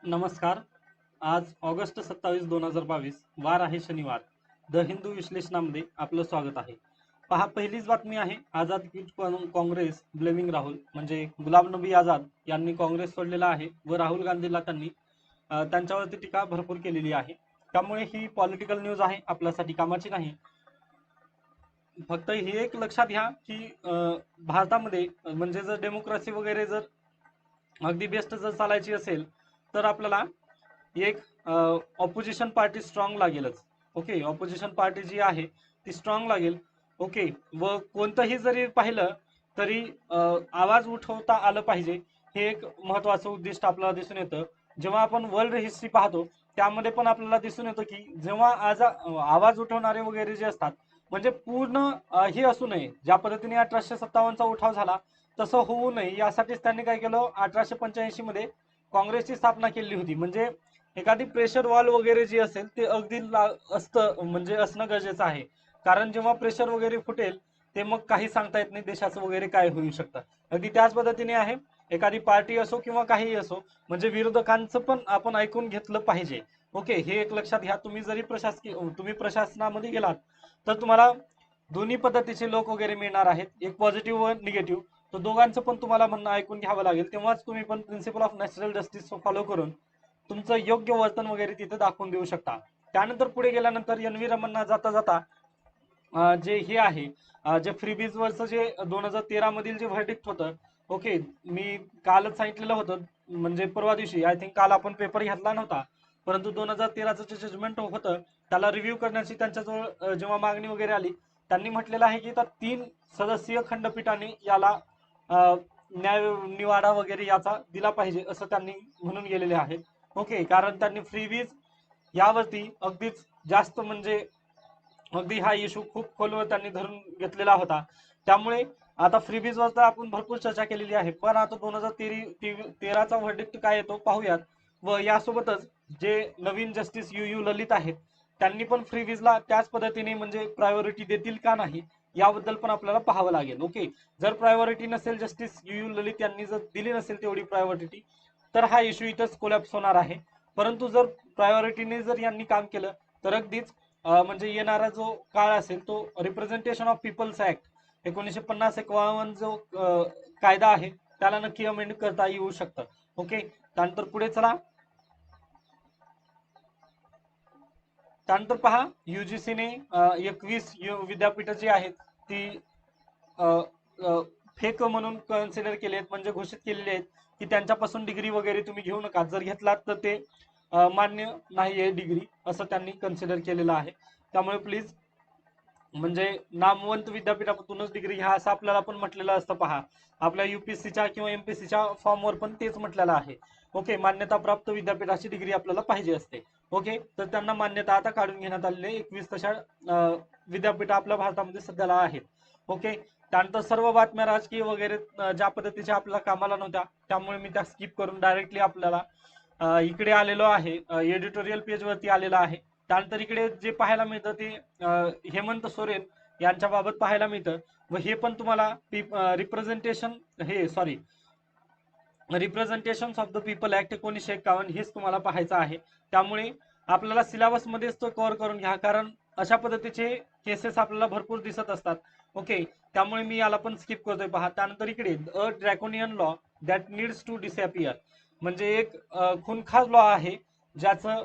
नमस्कार. आज ऑगस्ट 27, 2022 वार आहे शनिवार. द हिंदू विश्लेषणामध्ये आपलं स्वागत आहे. पहा, पहिलीच बातमी आहे. Azad quit Congress blaming Rahul. म्हणजे गुलाम नबी आझाद यांनी काँग्रेस सोडलेला आहे व राहुल गांधीला त्यांनी त्यांच्यावरती टीका भरपूर केलेली आहे. त्यामुळे ही पॉलिटिकल न्यूज आहे, आपल्यासाठी कामाची नाही. फक्त हे एक लक्षात घ्या की भारतामध्ये म्हणजे जर डेमोक्रेसी वगैरे जर अगदी बेस्ट जर चालायची असेल तर आपल्याला एक ऑपोजिशन पार्टी स्ट्रॉंग लागेलच. ओके, ऑपोजिशन पार्टी जी आहे ती स्ट्रॉंग लागेल. ओके, व कोणतंही जरी पाहिलं तरी आवाज उठवता आलं पाहिजे. हे एक महत्वाचं उद्दिष्ट आपल्याला दिसून येतं. जेव्हा आपण वर्ल्ड हिस्ट्री पाहतो त्यामध्ये पण आपल्याला दिसून येतं की जेव्हा आवाज उठवणारे वगैरे जे असतात म्हणजे पूर्ण हे असू नये. ज्या पद्धतीने 1857चा उठाव झाला तसं होऊ नये यासाठीच त्यांनी काय केलं, 1885 मध्ये काँग्रेसची स्थापना केली होती. म्हणजे एखादी प्रेशर वॉल वगैरे जी असेल ते अगदी असतं, म्हणजे असणं गरजेचं आहे. कारण जेव्हा प्रेशर वगैरे फुटेल ते मग काही सांगता येत नाही देशाचं वगैरे काय होऊ शकतं. अगदी त्याच पद्धतीने आहे. एखादी पार्टी असो किंवा काहीही असो, म्हणजे विरोधकांचं पण आपण ऐकून घेतलं पाहिजे. ओके, हे एक लक्षात घ्या. तुम्ही प्रशासनामध्ये गेलात तर तुम्हाला दोन्ही पद्धतीचे लोक वगैरे मिळणार आहेत, एक पॉझिटिव्ह व निगेटिव्ह. तर दोघांचं पण तुम्हाला म्हणणं ऐकून घ्यावं लागेल. तेव्हाच तुम्ही पण principle of natural justice follow करून तुमचं योग्य वर्तन वगैरे तिथे दाखवून देऊ शकता. त्यानंतर पुढे गेल्यानंतर एन व्ही रमणना जाता जाता जे हे आहे, जे फ्रीबीज वरचं जे 2013 मधील जे व्हर्डिक्ट होतं. ओके, मी कालच सांगितलेलं होतं, म्हणजे परवा दिवशी आय थिंक, काल आपण पेपर घेतला नव्हता. परंतु 2013चं जे जजमेंट होतं त्याला रिव्ह्यू करण्याची त्यांच्याजवळ जेव्हा मागणी वगैरे आली, त्यांनी म्हटलेलं आहे की त्या 3 सदस्यीय खंडपीठाने याला न्याय निवाडा वगैरे याचा दिला पाहिजे असं त्यांनी म्हणून गेलेले आहेत. ओके, कारण त्यांनी फ्रीबीज यावरती अगदीच जास्त म्हणजे अगदी हा इश्यू खूप खोलवर त्यांनी धरून घेतलेला होता. त्यामुळे आता फ्रीबीजवर तर आपण भरपूर चर्चा केलेली आहे, पण आता 2013चा व्हर्डिक्ट काय येतो पाहूयात. व यासोबतच जे नवीन जस्टिस यू यू ललित आहेत त्यांनी पण फ्रीबीजला त्याच पद्धतीने म्हणजे प्रायोरिटी देतील का नाही याबद्दल पण आपल्याला पाहावं लागेल. ओके, जर प्रायोरिटी नसेल, जस्टिस यू यू ललित यांनी जर दिली नसेल तेवढी प्रायोरिटी, तर हा इश्यू इथंच कोलॅप्स होणार आहे. परंतु जर प्रायोरिटीने जर यांनी काम केलं तर अगदीच म्हणजे येणारा जो काळ असेल तो रिप्रेझेंटेशन ऑफ पीपल्स ऍक्ट 1950-51 जो कायदा आहे त्याला नक्की अमेंड करता येऊ शकतं. ओके, त्यानंतर पुढे चला. त्यानंतर पहा, युजीसीने 21 विद्यापीठ जी आहेत ती फेक म्हणून कन्सिडर केले आहेत, म्हणजे घोषित केलेले आहेत की त्यांच्यापासून डिग्री वगैरे तुम्ही घेऊ नका. जर घेतलात तर ते मान्य नाही आहे डिग्री, असं त्यांनी कन्सिडर केलेलं आहे. त्यामुळे प्लीज, म्हणजे नामवंत विद्यापीठातूनच डिग्री घ्या असं आपल्याला पण म्हटलेलं असतं. पहा, आपल्या युपीएससीच्या किंवा एमपीएससीच्या फॉर्मवर पण तेच म्हटलेलं आहे. ओके, मान्यता प्राप्त विद्यापीठाची डिग्री आपल्याला पाहिजे असते. ओके, तर त्यांना मान्यता आता काढून घेण्यात आलेली आहे. 21 तशा विद्यापीठ आपल्या भारतामध्ये सध्याला आहेत. ओके, त्यानंतर सर्व बातम्या राजकीय वगैरे ज्या पद्धतीच्या आपल्याला कामाला नव्हत्या त्यामुळे मी त्या स्किप करून डायरेक्टली आपल्याला इकडे आलेलो आहे, एडिटोरियल पेज वरती आलेला आहे. त्यानंतर इकडे जे पाहायला मिळतं ते हेमंत सोरेन यांच्या बाबत पाहायला मिळतं. व हे पण तुम्हाला representation representation of the people act 1951 हेच तुम्हाला पाहायचं आहे. त्यामुळे आपल्याला सिलेबस मध्येच तो कव्हर करून घ्या, कारण अशा पद्धतीचे केसेस आपल्याला भरपूर दिसत असतात. ओके, त्यामुळे मी याला पण स्किप करतोय. पहा, त्यानंतर इकडे a draconian law that needs to disappear, म्हणजे एक खूनखार लॉ आहे ज्याचं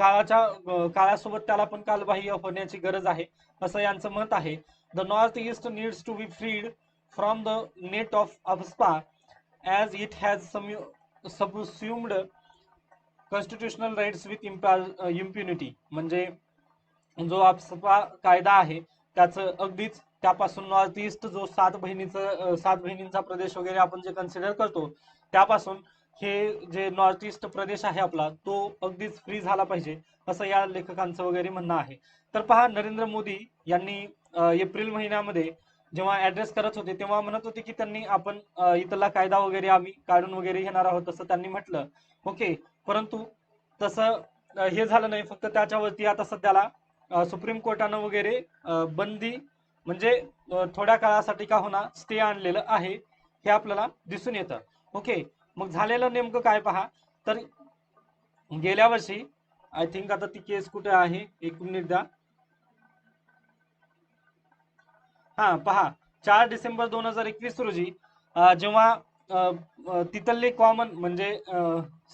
काळासोबत त्याला पण कालबाह्य होण्याची गरज आहे असं यांचं मत आहे. The North East needs to be freed from the net of AFSPA as it has subsumed constitutional rights with impunity. म्हणजे जो अफस्पा कायदा आहे त्याचं अगदीच त्यापासून नॉर्थ ईस्ट जो 7 बहिणींचा प्रदेश वगैरे आपण जे कन्सिडर करतो त्यापासून हे जे नॉर्थ ईस्ट प्रदेश आहे आपला तो अगदीच फ्री झाला पाहिजे असं या लेखकांचं वगैरे म्हणणं आहे. तर पहा, नरेंद्र मोदी यांनी एप्रिल महिन्यामध्ये जेव्हा ऍड्रेस करत होते तेव्हा म्हणत होते की त्यांनी आपण इथला कायदा वगैरे आम्ही काढून वगैरे घेणार आहोत असं त्यांनी म्हटलं. ओके, परंतु तसं हे झालं नाही. फक्त त्याच्यावरती आता सध्याला सुप्रीम कोर्टानं वगैरे बंदी म्हणजे थोड्या काळासाठी का होणार स्टे आणलेलं आहे हे आपल्याला दिसून येतं. ओके, मग झालेलं नेमकं काय पहा, तर गेल्या वर्षी आय थिंक, आता ती केस कुठे आहे एक मिनिट द्या. हा पहा, 4 डिसेंबर 2021 रोजी जेव्हा तिथले कॉमन म्हणजे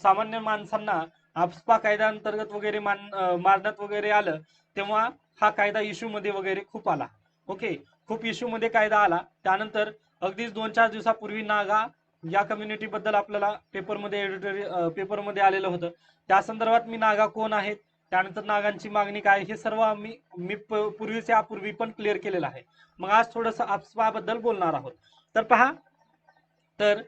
सामान्य माणसांना आफ्स्पा कायद्याअंतर्गत वगैरे मारण्यात वगैरे आलं, तेव्हा हा कायदा इश्यू मध्ये वगैरे खूप आला. ओके, खूप इश्यू मध्ये कायदा आला. त्यानंतर अगदीच 2-4 दिवसापूर्वी नागा या कम्युनिटी बद्दल आपल्याला पेपरमध्ये आलेलं होतं. त्या संदर्भात मी नागा कोण आहेत, त्यानंतर नागांची मागणी काय, हे सर्व मी यापूर्वी पण क्लिअर केलेलं आहे. मग आज थोडंसं आफ्स्पा बद्दल बोलणार आहोत. तर पहा, तर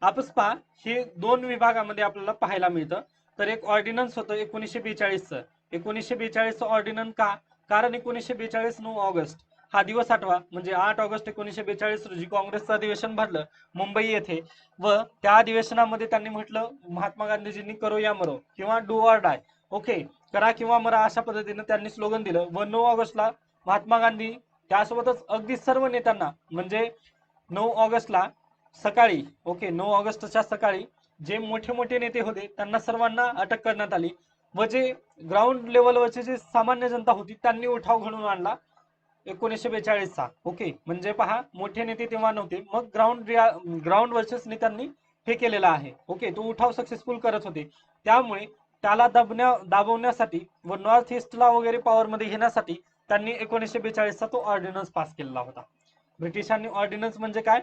आफ्स्पा हे 2 विभागामध्ये आपल्याला पाहायला मिळतं. तर एक ऑर्डिनन्स होतं 1942चं. 1942चं ऑर्डिनन्स का, कारण 1942 9 ऑगस्ट हा दिवस आठवा, म्हणजे 8 ऑगस्ट 1942 रोजी काँग्रेसचं अधिवेशन भरलं मुंबई येथे. व त्या अधिवेशनामध्ये त्यांनी म्हटलं, महात्मा गांधीजींनी करो या मरो किंवा डू ऑर डाय, ओके, करा किंवा मरा, अशा पद्धतीने त्यांनी स्लोगन दिलं. व 9 ऑगस्टला महात्मा गांधी त्यासोबतच अगदी सर्व नेत्यांना, म्हणजे 9 ऑगस्टला सकाळी, ओके, 9 ऑगस्टच्या सकाळी जे मोठे मोठे नेते होते त्यांना सर्वांना अटक करण्यात आली. व जे ग्राउंड लेवलवरचे जे सामान्य जनता होती त्यांनी उठाव घडवून आणला 1942चा. ओके, म्हणजे पहा, मोठे नेते तेव्हा नव्हते, मग ग्राउंड वर्सेस नेत्यांनी हे केलेलं आहे. ओके, तो उठाव सक्सेसफुल करत होते. त्यामुळे त्याला दाबवण्यासाठी व नॉर्थ ईस्टला वगैरे पॉवरमध्ये घेण्यासाठी त्यांनी 1942चा तो ऑर्डिनन्स पास केलेला होता. ब्रिटिशांनी ऑर्डिनन्स म्हणजे काय,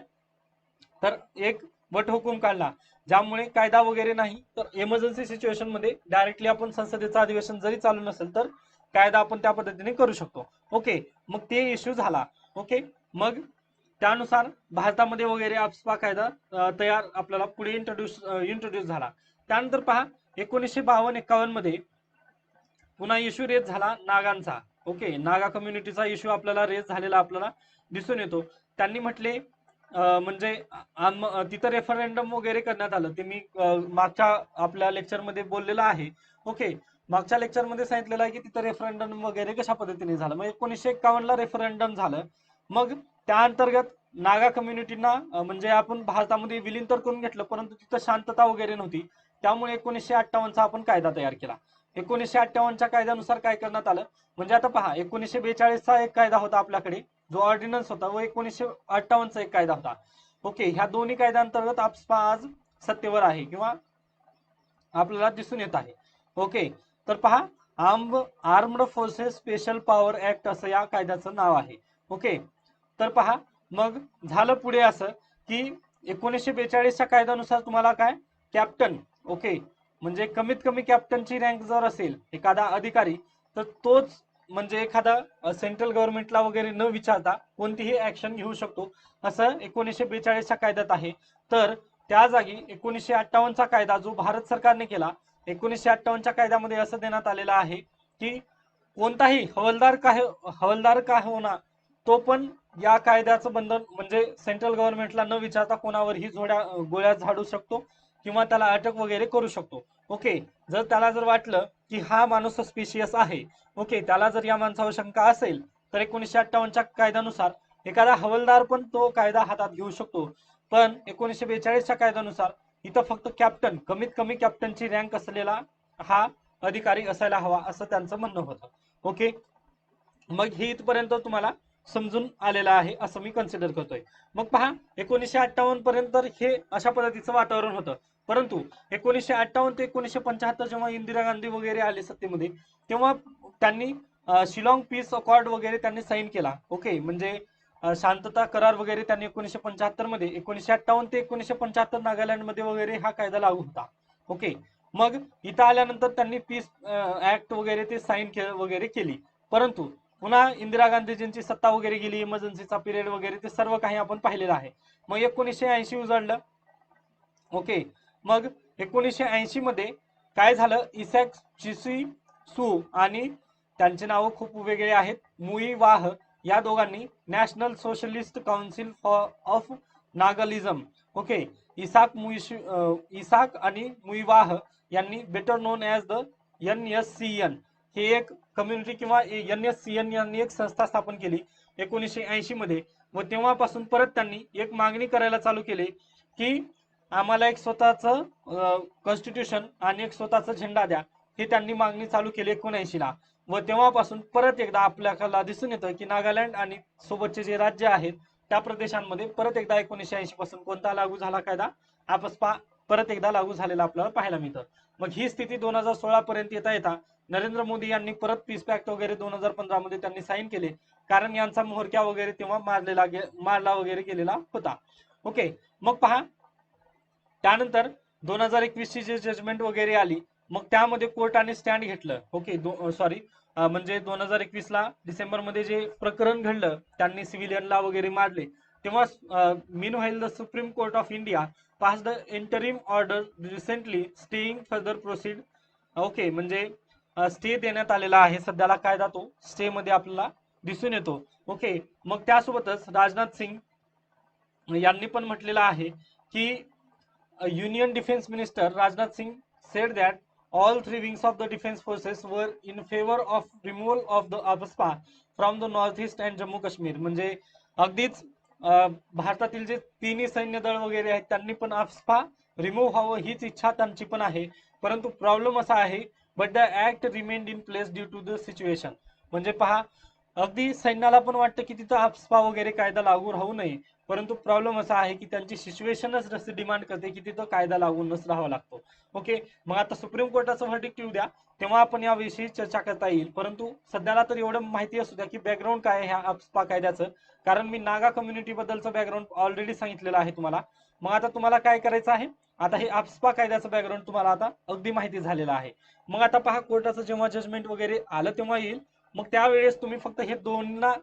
तर एक वटहुकूम काढला, ज्यामुळे कायदा वगैरे नाही, तर इमर्जन्सी सिच्युएशन मध्ये डायरेक्टली आपण संसदेचं अधिवेशन जरी चालू नसेल तर कायदा आपण त्या पद्धतीने करू शकतो. ओके, मग ते इश्यू झाला. ओके, मग त्यानुसार भारतामध्ये वगैरे आफ्स्पा कायदा तयार आपल्याला पुढे इंट्रोड्यूस झाला. त्यानंतर पहा, 1952-51 मध्ये पुन्हा इश्यू रेज झाला नागांचा. ओके, नागा कम्युनिटीचा इश्यू आपल्याला रेज झालेला आपल्याला दिसून येतो. त्यांनी म्हटले म्हणजे तिथं रेफरंडम वगैरे करण्यात आलं. ते मी मागच्या आपल्या लेक्चरमध्ये बोललेलं आहे. ओके, मागच्या लेक्चरमध्ये सांगितलेलं आहे की तिथं रेफरंडम वगैरे कशा पद्धतीने झालं. मग 1951ला रेफरंडम झालं. मग त्या अंतर्गत नागा कम्युनिटीना म्हणजे आपण भारतामध्ये विलीन तर करून घेतलं, परंतु तिथं शांतता वगैरे नव्हती. त्यामुळे 1958चा आपण कायदा तयार केला. 1958च्या कायद्यानुसार काय करण्यात आलं, म्हणजे आता पहा, 1942चा एक कायदा होता आपल्याकडे जो ऑर्डिनन्स होता, व 1958चा एक कायदा होता. ओके, ह्या दोन्ही कायद्यांतर्गत आफ्स्पा आज सत्तेवर आहे किंवा आपल्याला दिसून येत आहे. ओके, तर पहा, armed forces special power act असं या कायद्याचं नाव आहे. ओके, तर पहा, मग झालं पुढे असं की 1942च्या कायद्यानुसार तुम्हाला काय, कॅप्टन, ओके, म्हणजे कमीत कमी कॅप्टनची रँक जर असेल एखादा अधिकारी, तर तोच म्हणजे एखादा सेंट्रल गव्हर्नमेंटला वगैरे न विचारता कोणतीही ऍक्शन घेऊ शकतो, असं 1942च्या कायद्यात आहे. तर त्या जागी 1958चा कायदा जो भारत सरकारने केला, 1958च्या कायद्यामध्ये असं देण्यात आलेलं आहे की कोणताही हवलदार का होणार, तो पण या कायद्याचं बंधन म्हणजे सेंट्रल गव्हर्नमेंटला न विचारता कोणावरही गोळ्या झाडू शकतो किंवा त्याला अटक वगैरे करू शकतो. ओके, जर त्याला जर वाटलं की हा माणूस सस्पिशियस आहे, ओके, त्याला जर या माणसावर शंका असेल, तर 1958च्या कायद्यानुसार एखादा हवलदार पण तो कायदा हातात घेऊ शकतो. पण 1942च्या कायद्यानुसार इथं फक्त कॅप्टन, कमीत कमी कॅप्टनची रँक असलेला हा अधिकारी असायला हवा, असं त्यांचं म्हणणं होतं. ओके, मग हे इथपर्यंत तुम्हाला समजून आलेलं आहे असं मी कन्सिडर करतोय. मग पहा, 1958 पर्यंत हे अशा पद्धतीचं वातावरण होतं. परंतु 1958 ते 1975 जेव्हा इंदिरा गांधी वगैरे आले सत्तेमध्ये, तेव्हा त्यांनी शिलाँग पीस अकॉर्ड वगैरे त्यांनी साईन केला. ओके, म्हणजे शांतता करार वगैरे त्यांनी 1975 मध्ये, 1958 ते 1975 नागालँडमध्ये वगैरे हा कायदा लागू होता. ओके, मग इथं आल्यानंतर त्यांनी पीस ऍक्ट वगैरे ते साईन वगैरे केली. परंतु पुन्हा इंदिरा गांधीजींची सत्ता वगैरे गेली, इमर्जन्सीचा पिरियड वगैरे ते सर्व काही आपण पाहिलेलं आहे. मग 1980 उजाडलं. ओके, मग 1980 मध्ये काय झालं, इसॅक चिसी सू आणि त्यांचे नाव खूप वेगळे आहेत, मुई वाह, या दोघांनी National Socialist Council of Nagalim, okay, Isak आणि मुईवाह यांनी better known as the NSCN हे एक कम्युनिटी किंवा NSCN यांनी एक संस्था स्थापन केली 1980 मध्ये. व तेव्हापासून परत त्यांनी एक मागणी करायला चालू केली की आम्हाला एक स्वतःचं कॉन्स्टिट्यूशन आणि एक स्वतःचा झेंडा द्या, ही त्यांनी मागणी चालू केली 1979 ला. व तेव्हापासून परत एकदा आपल्याला दिसून येतं की नागालँड आणि सोबतचे जे राज्य आहेत त्या प्रदेशांमध्ये परत एकदा 1980 पासून कोणता लागू झाला कायदा, आपसपा परत एकदा लागू झालेला आपल्याला पाहायला मिळतं. मग ही स्थिती 2016 पर्यंत येता येता नरेंद्र मोदी यांनी परत पीस पॅक्ट वगैरे 2015 मध्ये त्यांनी साईन केले, कारण यांचा म्होरक्या वगैरे तेव्हा मारला वगैरे गेलेला होता. ओके, मग पहा त्यानंतर 2021 ची जे जजमेंट वगैरे आली, मग त्यामध्ये कोर्टाने स्टँड घेतलं. ओके, सॉरी, म्हणजे 2021 ला डिसेंबर मध्ये जे प्रकरण घडलं, त्यांनी सिव्हिलियनला वगैरे मारले, तेव्हा meanwhile the Supreme Court of India pass the interim order recently staying further proceed. Okay, म्हणजे स्टे देण्यात आलेला आहे सध्याला, कायदा तो स्टे मध्ये आपल्याला दिसून येतो. ओके, मग त्यासोबतच राजनाथ सिंग यांनी पण म्हटलेलं आहे की Union Defense Minister Rajnath Singh said that all three wings of the defense forces were in favor of removal of the AFSPA from the northeast and Jammu Kashmir. म्हणजे अगदीच भारतातील जे तिन्ही सैन्य दळ वगैरे आहेत त्यांनी पण AFSPA रिमूव्ह व्हावं हीच इच्छा त्यांची पण आहे. परंतु प्रॉब्लेम असा आहे, but the act remained in place due to the situation. म्हणजे पहा, अगदी सैन्याला पण वाटतं की तिथं AFSPA वगैरे कायदा लागू राहू नये, परंतु प्रॉब्लेम असा आहे की त्यांची सिच्युएशनच अशी डिमांड करते की तिथं कायदा लागूनच राहावा लागतो. ओके, मग आता सुप्रीम कोर्टाचं व्हर्डिक्ट येऊ द्या, तेव्हा आपण याविषयी चर्चा करता येईल. परंतु सध्याला तर एवढं माहिती असू द्या की बॅकग्राऊंड काय आहे ह्या AFSPA कायद्याचं, कारण मी नागा कम्युनिटी बद्दलचं बॅकग्राऊंड ऑलरेडी सांगितलेलं आहे तुम्हाला. मग आता तुम्हाला काय करायचं आहे, आता हे AFSPA कायद्याचं बॅकग्राऊंड तुम्हाला आता अगदी माहिती झालेलं आहे. मग आता पहा, कोर्टाचं जेव्हा जजमेंट वगैरे आलं तेव्हा येईल, मग त्यावेळेस तुम्ही फक्त हे दोनना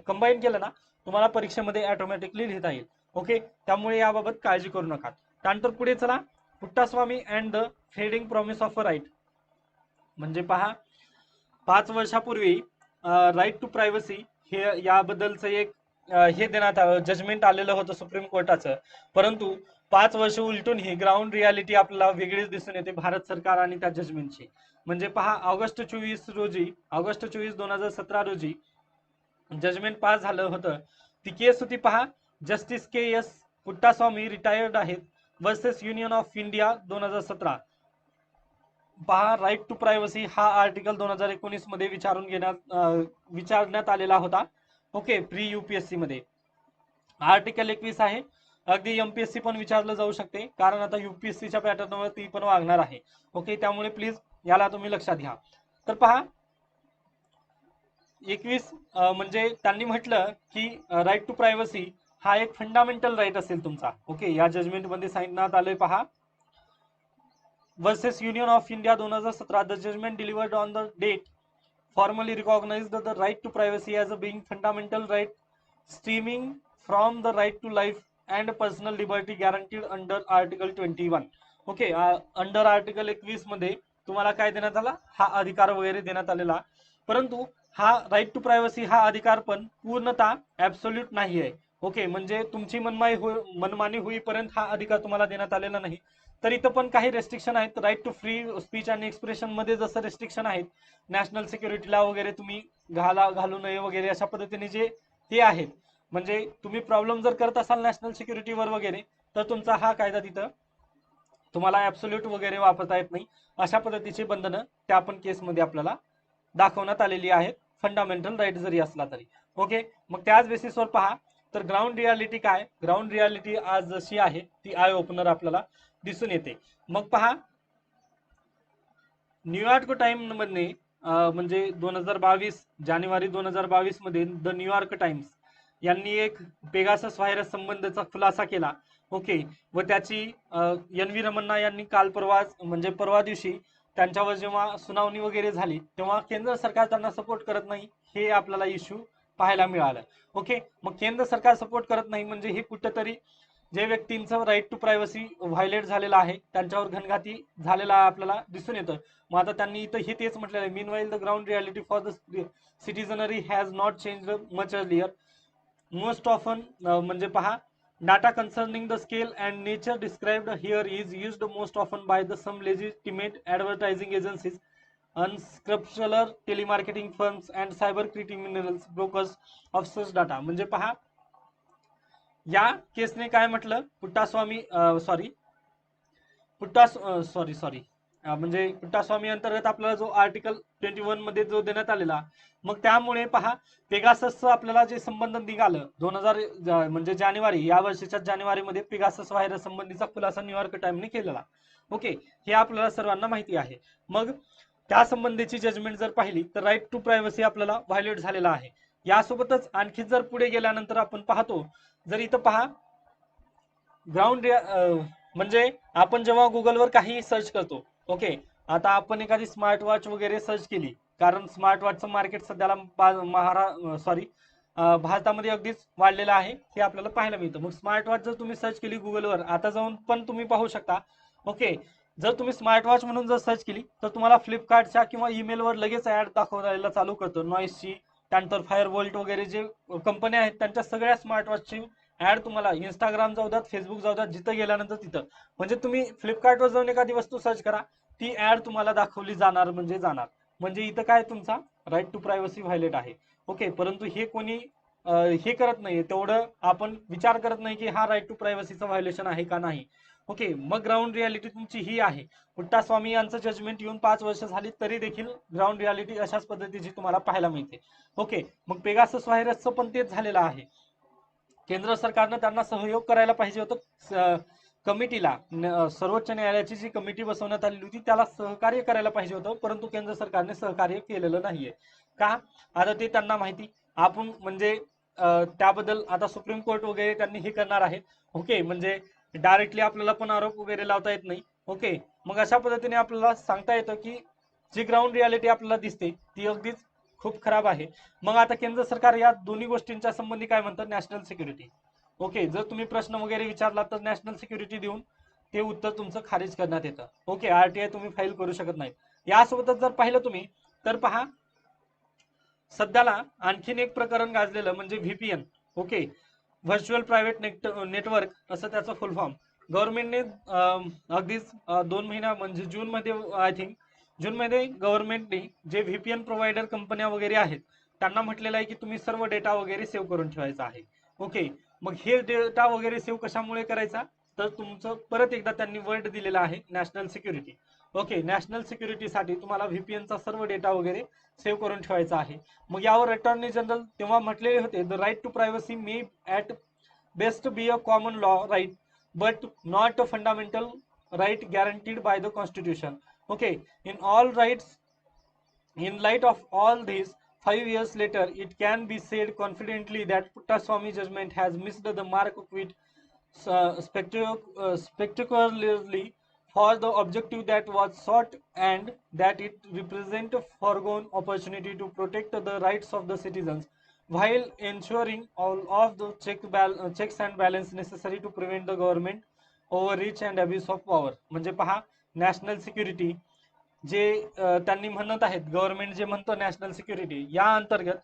कंबाईन केलं ना, तुम्हाला परीक्षेमध्ये ऑटोमॅटिकली लिहिता येईल. ओके, त्यामुळे याबाबत काळजी करू नका. त्यानंतर पुढे चला, Puttaswamy and the fading promise of a right. म्हणजे पहा, 5 वर्षापूर्वी राईट टू प्रायव्हसी हे याबद्दलचं एक हे देण्यात जजमेंट आलेलं होतं सुप्रीम कोर्टाचं. परंतु 5 वर्ष उलटून ही ग्राउंड रियालिटी आपल्याला वेगळीच दिसून येते भारत सरकार आणि त्या जजमेंटची. म्हणजे पहा, ऑगस्ट 24 2017 रोजी जजमेंट पास झालं होतं. ती केस होती पहा, जस्टिस KS पुट्टास्वामी रिटायर्ड आहेत वर्सेस युनियन ऑफ इंडिया 2017. पहा, राईट टू प्रायव्हसी हा आर्टिकल 2019 मध्ये विचारण्यात आलेला होता. ओके, प्री UPSC मध्ये आर्टिकल 21 आहे. अगदी MPSC पण विचारलं जाऊ शकते, कारण आता UPSCच्या पॅटर्नवर ती पण वागणार आहे. ओके, त्यामुळे प्लीज याला तुम्ही लक्षात घ्या. तर पहा, 21 म्हणजे त्यांनी म्हटलं की राईट टू प्रायव्हसी हा एक फंडामेंटल राईट असेल तुमचा. ओके, या जजमेंट मध्ये सांगण्यात आलंय पहा, versus Union of India 2017, the judgment delivered on the date formally recognized the right to privacy as a being fundamental right stemming from the right to life and personal liberty guaranteed under Article 21. Okay, under article 21 मध्ये तुम्हाला काय देण्यात आला, हा अधिकार वगैरे देण्यात आलेला. परंतु हा राईट टू प्रायव्हसी हा अधिकार पण पूर्णतः ऍब्सोल्यूट नाही आहे. ओके, म्हणजे तुमची मनमानी होईपर्यंत हा अधिकार तुम्हाला देण्यात आलेला नाही. तर इथं पण काही रेस्ट्रिक्शन आहेत. राईट टू फ्री स्पीच आणि एक्सप्रेशन मध्ये जसं रेस्ट्रिक्शन आहेत, नॅशनल सिक्युरिटीला वगैरे तुम्ही घालू नये वगैरे अशा पद्धतीने जे हे आहेत, म्हणजे तुम्ही प्रॉब्लेम जर करत असाल नॅशनल सिक्युरिटीवर वगैरे, तर तुमचा हा कायदा तिथं तुम्हाला ऍब्सोल्यूट वगैरे वापरता येत नाही. अशा पद्धतीची बंधनं त्या पण केसमध्ये आपल्याला दाखवण्यात आलेली आहेत, फंडामेंटल राईट जरी असला तरी. ओके, मग त्याच बेसिसवर पहा, तर ग्राउंड रियालिटी काय, ग्राउंड रियालिटी आज जशी आहे ती आय ओपनर आपल्याला दिसून येते. मग पहा, न्यूयॉर्क टाइम मध्ये म्हणजे 2022 जानेवारी 2022 मध्ये द न्यूयॉर्क टाइम्स यांनी एक पेगासस व्हायरस संबंधीचा खुलासा केला. ओके, व त्याची NV रमन्ना यांनी काल परवा म्हणजे परवा दिवशी त्यांच्यावर जेव्हा सुनावणी वगैरे झाली, तेव्हा केंद्र सरकार त्यांना सपोर्ट करत नाही हे आपल्याला इश्यू पाहायला मिळालं. ओके, मग केंद्र सरकार सपोर्ट करत नाही म्हणजे हे कुठेतरी जे व्यक्तींचं राईट टू प्रायव्हसी व्हायलेट झालेला आहे त्यांच्यावर घणघाती झालेला आपल्याला दिसून येतं. मग आता त्यांनी इथं हे तेच म्हटलेलं आहे, meanwhile the ground reality for the citizenry has not change much earlier most often. म्हणजे पहा, data concerning the scale and nature described here is used most often by the some legitimate advertising agencies, unscrupulous telemarketing firms and cyber criminals brokers of such data. म्हणजे पहा, या केसने काय म्हटलं, Puttaswamy sorry sorry म्हणजे पुट्टास्वामी अंतर्गत आपल्याला जो आर्टिकल 21 मध्ये जो देण्यात आलेला, मग त्यामुळे पहा पेगाससचं आपल्याला जे संबंध निघालं 2000 म्हणजे जानेवारी या वर्षीच्या जानेवारीमध्ये पेगासस व्हायरस संबंधीचा खुलासा न्यूयॉर्क टाइमने केलेला. ओके, हे आपल्याला सर्वांना माहिती आहे. मग त्या संबंधीची जजमेंट जर पाहिली तर राईट टू प्रायव्हसी आपल्याला व्हायोलेट झालेला आहे. यासोबतच आणखी जर पुढे गेल्यानंतर आपण पाहतो, जर इथं पहा ग्राउंड म्हणजे आपण जेव्हा गुगलवर काही सर्च करतो, ओके, आता आपण एखादी स्मार्ट वॉच वगैरे सर्च केली, कारण स्मार्ट वॉचचं मार्केट सध्याला भारतामध्ये अगदीच वाढलेलं आहे हे आपल्याला पाहायला मिळतं. मग स्मार्ट वॉच जर तुम्ही सर्च केली गुगलवर, आता जाऊन पण तुम्ही पाहू शकता. ओके, जर तुम्ही स्मार्ट वॉच म्हणून जर सर्च केली तर तुम्हाला फ्लिपकार्टच्या किंवा ईमेलवर लगेच ऍड दाखवायला चालू करतो. नॉईसची, त्यानंतर फायर वोल्ट वगैरे जे कंपन्या आहेत त्यांच्या सगळ्या स्मार्ट वॉचची ऍड तुम्हाला इंस्टाग्राम जाऊ द्यात, फेसबुक जाऊ द्यात, जिथं गेल्यानंतर तिथं म्हणजे तुम्ही फ्लिपकार्टवर जाऊन एखादी वस्तू सर्च करा, ती ऍड तुम्हाला दाखवली जाणार म्हणजे जाणार. म्हणजे इथं काय तुमचा राईट टू प्रायव्हसी व्हायलेट आहे. ओके, परंतु हे कोणी हे करत नाहीये, तेवढं आपण विचार करत नाही की हा राईट टू प्रायव्हसीचं व्हायोलेशन आहे का नाही. ओके, मग ग्राउंड रियालिटी तुमची ही आहे. पुट्टास्वामी यांचं जजमेंट येऊन 5 वर्ष झाली तरी देखील ग्राउंड रियालिटी अशाच पद्धतीची तुम्हाला पाहायला मिळते. ओके, मग पेगासस व्हायरसचं पण तेच झालेलं आहे. केंद्र सरकारनं त्यांना सहयोग करायला पाहिजे होतं. कमिटीला सर्वोच्च न्यायालयाची जी कमिटी बसवण्यात आलेली होती त्याला सहकार्य करायला पाहिजे होतं, परंतु केंद्र सरकारने सहकार्य केलेलं नाहीये. का? आता ते त्यांना माहिती. आपण म्हणजे त्याबद्दल आता सुप्रीम कोर्ट वगैरे त्यांनी हे करणार आहेत. ओके, म्हणजे डायरेक्टली आपल्याला पण आरोप वगैरे लावता येत नाही. ओके, मग अशा पद्धतीने आपल्याला सांगता येतं की जी ग्राउंड रियालिटी आपल्याला दिसते ती अगदीच खूप खराब आहे. मग आता केंद्र सरकार या दोन्ही गोष्टींच्या संबंधी काय म्हणतात? National security. ओके, जर तुम्ही प्रश्न वगैरे विचारला तर नॅशनल सिक्युरिटी देऊन ते उत्तर तुमचं खारिज करण्यात येतं. ओके, आरटीआय तुम्ही फाईल करू शकत नाही. यासोबतच जर पाहिलं तुम्ही तर पहा सध्याला आणखीन एक प्रकरण गाजलेलं म्हणजे VPN. Okay, virtual private network असं त्याचं फुल फॉर्म. गव्हर्नमेंटने अगदीच 2 महिना म्हणजे जून मध्ये आय थिंक जून मध्ये गव्हर्नमेंटने जे व्हीपीएन प्रोव्हायडर कंपन्या वगैरे आहेत त्यांना म्हटलेलं आहे की तुम्ही सर्व डेटा वगैरे सेव्ह करून ठेवायचा आहे. ओके, मग हे डेटा वगैरे सेव्ह कशामुळे करायचा? तर तुमचं परत एकदा त्यांनी वर्ड दिलेला आहे नॅशनल सिक्युरिटी. ओके, नॅशनल सिक्युरिटीसाठी तुम्हाला व्हीपीएनचा सर्व डेटा वगैरे सेव्ह करून ठेवायचा आहे. मग यावर अटॉर्नी जनरल तेव्हा म्हटलेले होते, the right to privacy may at best be a common law right but not a fundamental right guaranteed by the constitution. Okay, in all rights, in light of all this, 5 years later it can be said confidently that Puttaswamy judgment has missed the mark with spectacularly for the objective that was sought, and that it represents a foregone opportunity to protect the rights of the citizens while ensuring all of the checks and balance necessary to prevent the government overreach and abuse of power. म्हणजे पहा, national security जे त्यांनी म्हणत आहेत, government जे म्हणतो national security, या अंतर्गत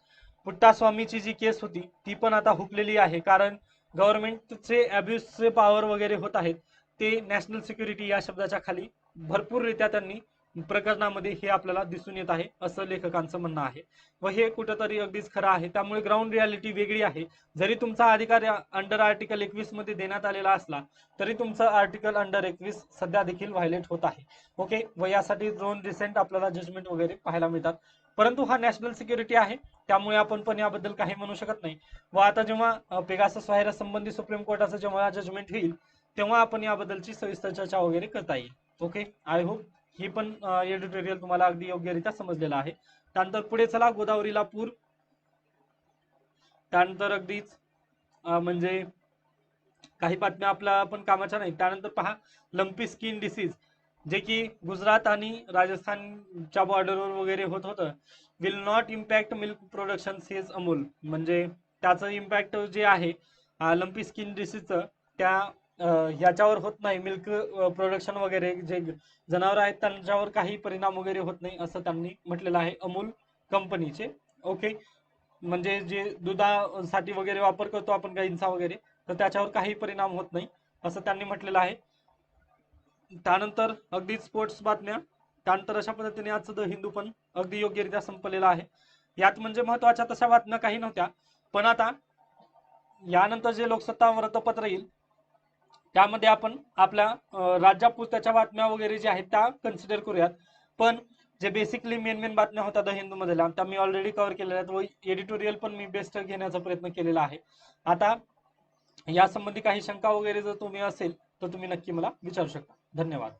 पुट्टास्वामीची जी केस होती ती पण आता हुकलेली आहे. कारण गव्हर्नमेंटचे अब्युजचे पॉवर वगैरे होत आहेत ते नॅशनल सिक्युरिटी या शब्दाच्या खाली भरपूररित्या त्यांनी प्रकरणामध्ये हे आपल्याला दिसून येत आहे असं लेखकांचं म्हणणं आहे. व हे कुठंतरी अगदीच खरं आहे. त्यामुळे ग्राउंड रियालिटी वेगळी आहे. जरी तुमचा अधिकार अंडर आर्टिकल 21 मध्ये देण्यात आलेला असला तरी तुमचं आर्टिकल अंडर 21 सध्या देखील व्हायलेट होत आहे. ओके, व यासाठी 2 रिसेंट आपल्याला जजमेंट वगैरे पाहायला मिळतात. परंतु हा नॅशनल सिक्युरिटी आहे त्यामुळे आपण पण याबद्दल काही म्हणू शकत नाही. व आता जेव्हा पेगासस व्हायरस संबंधी सुप्रीम कोर्टाचं जेव्हा जजमेंट होईल तेव्हा आपण याबद्दलची सविस्तर चर्चा वगैरे करता येईल. ओके, आय होप ही पण एडिटोरियल तुम्हाला अगदी योग्यरित्या समजलेलं आहे. त्यानंतर पुढे चला, गोदावरीला पूर. त्यानंतर अगदीच म्हणजे काही बातम्या आपल्या पण कामाच्या नाही. त्यानंतर पहा, लंपी स्किन डिसीज जे की गुजरात आणि राजस्थानच्या बॉर्डरवर वगैरे होत होतं, will not impact milk production says Amul. म्हणजे त्याचं इम्पॅक्ट जे आहे लंपी स्किन डिसीजचं त्या ह्याच्यावर होत नाही. मिल्क प्रोडक्शन वगैरे जे जनावर आहेत त्यांच्यावर काही परिणाम वगैरे होत नाही असं त्यांनी म्हटलेलं आहे अमूल कंपनीचे. ओके, म्हणजे जे दुधासाठी वगैरे वापर करतो आपण गाईंचा वगैरे, तर त्याच्यावर काही परिणाम होत नाही असं त्यांनी म्हटलेलं आहे. त्यानंतर अगदी स्पोर्ट्स बातम्या. त्यानंतर अशा पद्धतीने आजचं द हिंदू पण अगदी योग्यरित्या संपलेलं आहे. यात म्हणजे महत्वाच्या तशा बातम्या काही नव्हत्या, पण आता यानंतर जे लोकसत्ता वृत्तपत्र येईल त्यामध्ये आपण आपल्या राज्यापुरत्याच्या बातम्या वगैरे ज्या आहेत त्या कन्सिडर करूयात. पण जे बेसिकली मेन बातम्या होत्या द हिंदू मधल्या त्या मी ऑलरेडी कव्हर केलेल्या आहेत व एडिटोरियल पण मी बेस्ट घेण्याचा प्रयत्न केलेला आहे. आता यासंबंधी काही शंका वगैरे जर तुम्ही असेल तर तुम्ही नक्की मला विचारू शकता. धन्यवाद.